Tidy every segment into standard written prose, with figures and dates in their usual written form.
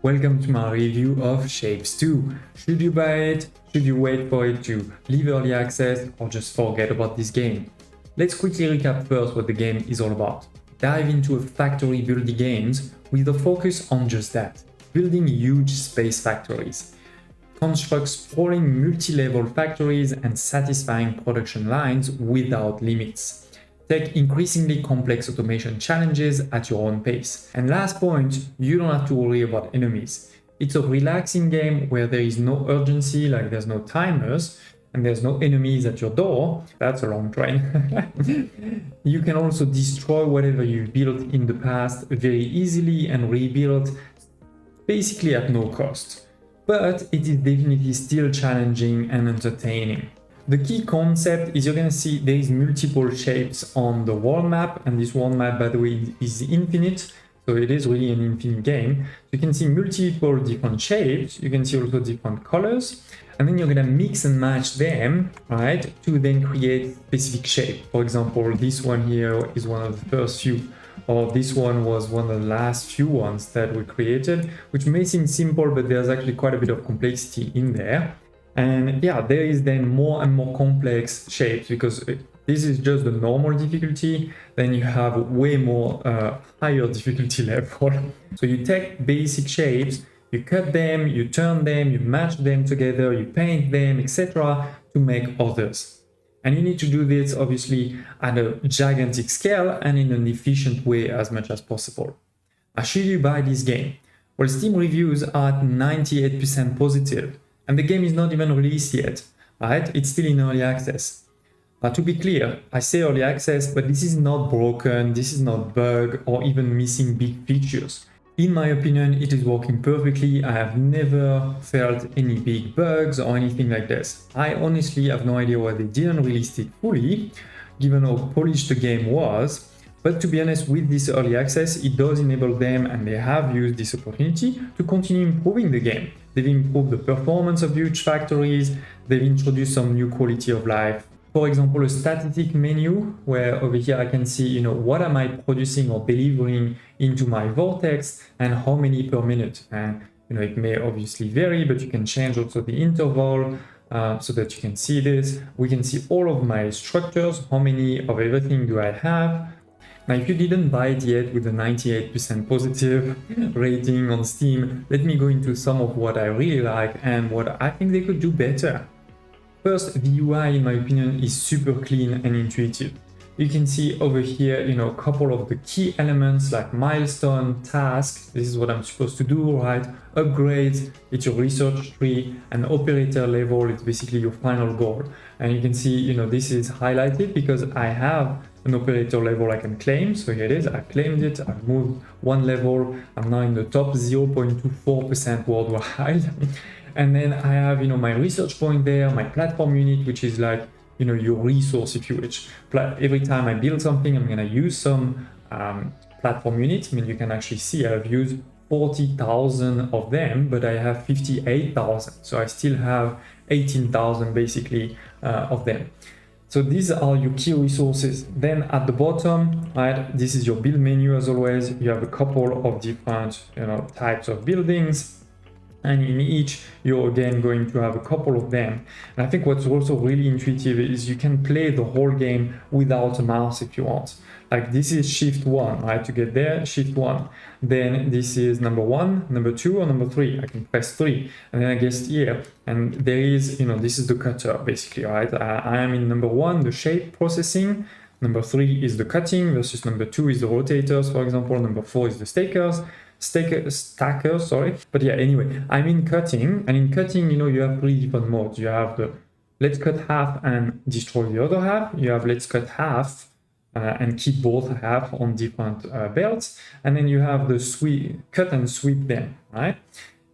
welcome to my review of SHAPEZ 2. Should you buy it? Should you wait for it to leave early access or just forget about this game? Let's quickly recap first what the game is all about. Dive into a factory building games with a focus on just that, building huge space factories. Construct sprawling multi-level factories and satisfying production lines without limits. Take increasingly complex automation challenges at your own pace. And last point, you don't have to worry about enemies. It's a relaxing game where there is no urgency, like there's no timers, and there's no enemies at your door. That's a long train. You can also destroy whatever you built in the past very easily and rebuild basically at no cost. But it is definitely still challenging and entertaining. The key concept is you're going to see there is multiple shapes on the world map, and this world map, by the way, is infinite, so it is really an infinite game. You can see multiple different shapes, you can see also different colors, and then you're going to mix and match them, right, to then create specific shape. For example, this one here is one of the first few, or this one was one of the last few ones that we created, which may seem simple, but there's actually quite a bit of complexity in there. And yeah, there is then more and more complex shapes because this is just the normal difficulty. Then you have way more higher difficulty level. So you take basic shapes, you cut them, you turn them, you match them together, you paint them, etc. to make others. And you need to do this obviously at a gigantic scale and in an efficient way as much as possible. Now, should you buy this game? Well, Steam reviews are at 98% positive. And the game is not even released yet, right? It's still in early access. To be clear, I say early access, but this is not broken, this is not bug or even missing big features. In my opinion, it is working perfectly. I have never felt any big bugs or anything like this. I honestly have no idea why they didn't release it fully, given how polished the game was. But to be honest, with this early access, it does enable them, and they have used this opportunity to continue improving the game. They've improved the performance of huge factories, they've introduced some new quality of life. For example, a static menu where over here I can see, what am I producing or delivering into my vortex and how many per minute. And, it may obviously vary, but you can change also the interval so that you can see this. We can see all of my structures, how many of everything do I have. Now, if you didn't buy it yet with a 98% positive rating on Steam, let me go into some of what I really like and what I think they could do better. First, the UI, in my opinion, is super clean and intuitive. You can see over here, a couple of the key elements like milestone, task, this is what I'm supposed to do, right? Upgrades, it's your research tree, and operator level, it's basically your final goal. And you can see, this is highlighted because I have an operator level I can claim. So here it is, I claimed it, I've moved one level, I'm now in the top 0.24% worldwide. And then I have, my research point there, my platform unit, which is like, your resource, if you wish. Every time I build something, I'm going to use some platform unit. You can actually see I've used 40,000 of them, but I have 58,000. So I still have 18,000 basically of them. So these are your key resources. Then at the bottom, right, this is your build menu as always. You have a couple of different, types of buildings. And in each, you're again going to have a couple of them. And I think what's also really intuitive is you can play the whole game without a mouse if you want. Like this is shift 1, right? To get there, shift 1. Then this is number 1, number 2, or number 3. I can press 3. And then I guess here, and there is, this is the cutter basically, right? I am in number 1, the shape processing. Number 3 is the cutting versus number 2 is the rotators, for example. Number 4 is the stackers, sorry. But yeah, anyway, I'm in cutting, and in cutting, you have 3 different modes. You have the let's cut half and destroy the other half. You have let's cut half and keep both half on different belts. And then you have the cut and sweep them, right?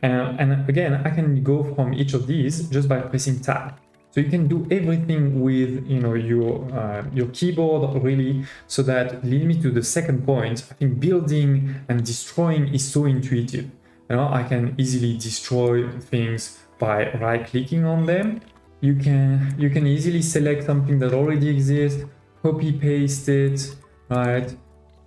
And again, I can go from each of these just by pressing tab. So you can do everything with your keyboard really, so that lead me to the second point. I think building and destroying is so intuitive. I can easily destroy things by right-clicking on them. You can easily select something that already exists, copy paste it, right?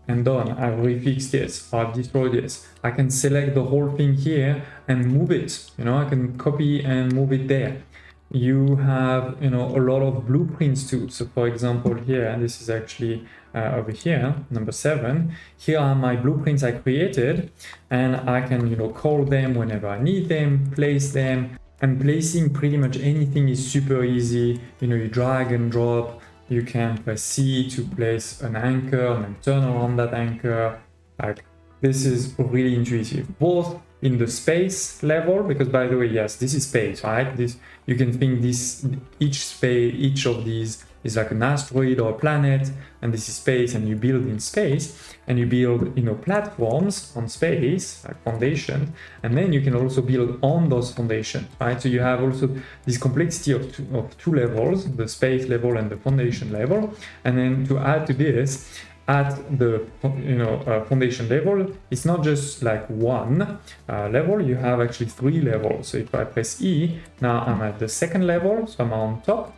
and done. I've refixed this, I've destroyed this. I can select the whole thing here and move it. You know, I can copy and move it there. You have, you know, a lot of blueprints too. So for example here, and this is actually over here, number 7, here are my blueprints I created, and I can, you know, call them whenever I need them, place them, and placing pretty much anything is super easy. You know, you drag and drop, you can press C to place an anchor and then turn around that anchor. Like, this is really intuitive, both in the space level, because by the way, yes, this is space, right? This, you can think this, each of these is like an asteroid or a planet, and this is space, and you build in space, and you build, you know, platforms on space, like foundation, and then you can also build on those foundations, right? So you have also this complexity of two levels, the space level and the foundation level, and then to add to this, at the, you know, foundation level, it's not just like one level, you have actually 3 levels. So if I press E, now I'm at the 2nd level, so I'm on top,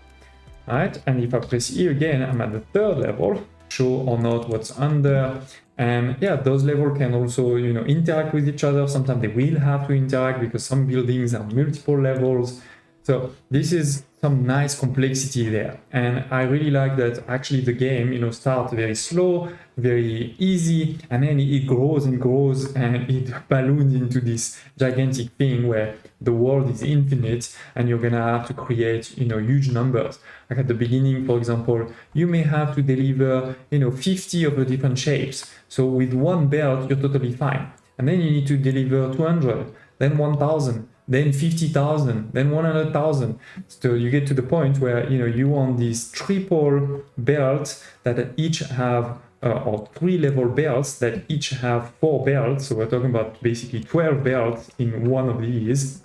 right? And if I press E again, I'm at the 3rd level, show or not what's under. And yeah, those levels can also, you know, interact with each other. Sometimes they will have to interact because some buildings are multiple levels. So this is some nice complexity there, and I really like that actually the game, you know, starts very slow, very easy, and then it grows and grows, and it balloons into this gigantic thing where the world is infinite, and you're gonna have to create, you know, huge numbers. Like at the beginning, for example, you may have to deliver, you know, 50 of the different shapes. So with one belt, you're totally fine, and then you need to deliver 200, then 1,000. Then 50,000, then 100,000. So you get to the point where, you know, you want these triple belts that each have, or 3 level belts that each have 4 belts. So we're talking about basically 12 belts in one of these.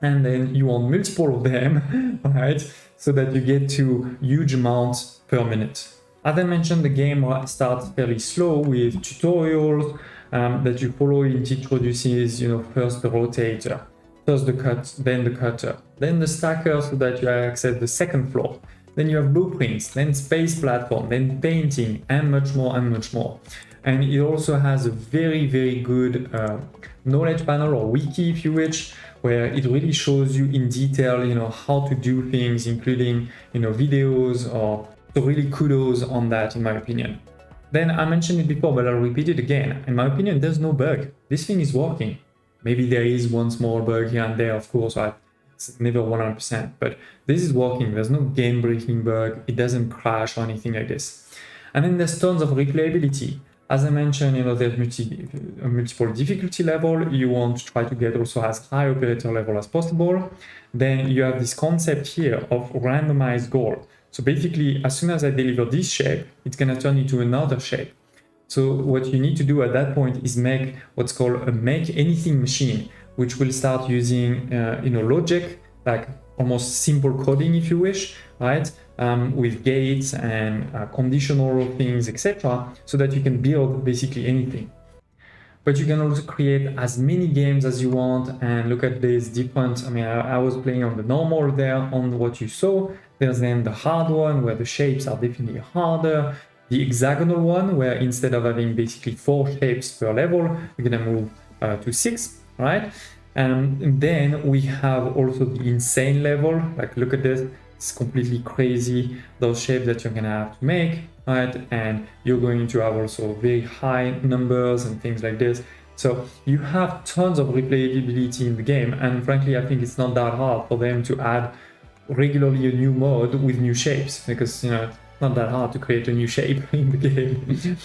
And then you want multiple of them, right? So that you get to huge amounts per minute. As I mentioned, the game starts fairly slow with tutorials that you follow. It introduces, you know, first the rotator, first the cut, then the cutter, then the stacker so that you access the 2nd floor. Then you have blueprints, then space platform, then painting, and much more and much more. And it also has a very, very good knowledge panel or wiki, if you wish, where it really shows you in detail, you know, how to do things, including, you know, videos. Or so really kudos on that, in my opinion. Then I mentioned it before, but I'll repeat it again. In my opinion, there's no bug. This thing is working. Maybe there is one small bug here and there, of course, right? It's never 100%, but this is working. There's no game-breaking bug. It doesn't crash or anything like this. And then there's tons of replayability. As I mentioned, you know, there's multiple difficulty level. You want to try to get also as high operator level as possible. Then you have this concept here of randomized goal. So basically, as soon as I deliver this shape, it's going to turn into another shape. So what you need to do at that point is make what's called a make anything machine, which will start using, you know, logic, like almost simple coding, if you wish, right? With gates and conditional things, etc., so that you can build basically anything. But you can also create as many games as you want, and look at these different, I mean, I was playing on the normal there on what you saw. There's then the hard one where the shapes are definitely harder. The hexagonal one, where instead of having basically 4 shapes per level, you're gonna move to 6, right? And then we have also the insane level. Like, look at this, it's completely crazy, those shapes that you're gonna have to make, right? And you're going to have also very high numbers and things like this. So you have tons of replayability in the game, and frankly, I think it's not that hard for them to add regularly a new mode with new shapes, because, you know, not that hard to create a new shape in the game.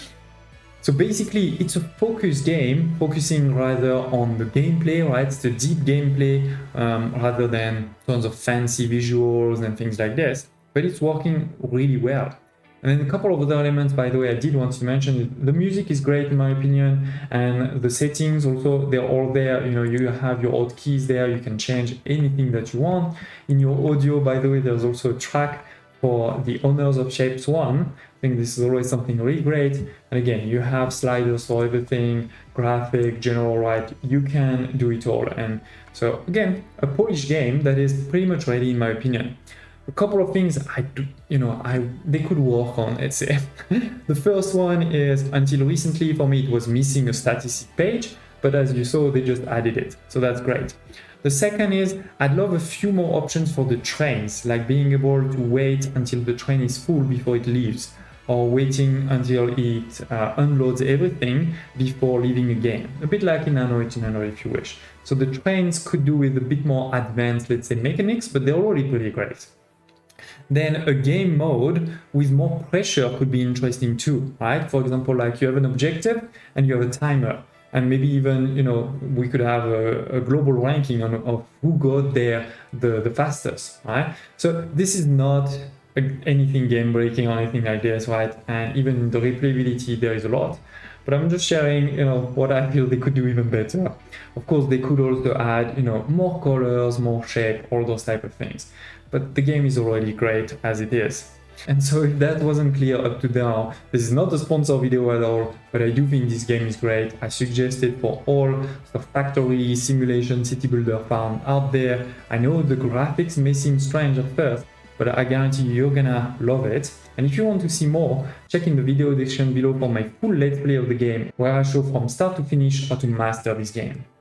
So basically, it's a focused game, focusing rather on the gameplay, right? It's the deep gameplay rather than tons of fancy visuals and things like this. But it's working really well. And then a couple of other elements, by the way, I did want to mention. The music is great in my opinion, and the settings also, they're all there. You know, you have your hotkeys there. You can change anything that you want. In your audio, by the way, there's also a track for the owners of Shapes 1. I think this is always something really great. And again, you have sliders for everything, graphic, general, right? You can do it all. And so again, a polished game that is pretty much ready in my opinion. A couple of things they could work on, let's say. The first one is, until recently for me it was missing a statistic page, but as you saw they just added it, so that's great. The second is, I'd love a few more options for the trains, like being able to wait until the train is full before it leaves, or waiting until it unloads everything before leaving a game. A bit like in Anno if you wish. So the trains could do with a bit more advanced, let's say, mechanics, but they're already pretty great. Then a game mode with more pressure could be interesting too, right? For example, like you have an objective and you have a timer. And maybe even, we could have a global ranking of who got there the fastest, right? So this is not anything game breaking or anything like this, right? And even the replayability, there is a lot. But I'm just sharing, what I feel they could do even better. Of course, they could also add, more colors, more shape, all those type of things. But the game is already great as it is. And so if that wasn't clear up to now, this is not a sponsor video at all, but I do think this game is great. I suggest it for all sort of factory, simulation, city builder farm out there. I know the graphics may seem strange at first, but I guarantee you're gonna love it. And if you want to see more, check in the video description below for my full let's play of the game, where I show from start to finish how to master this game.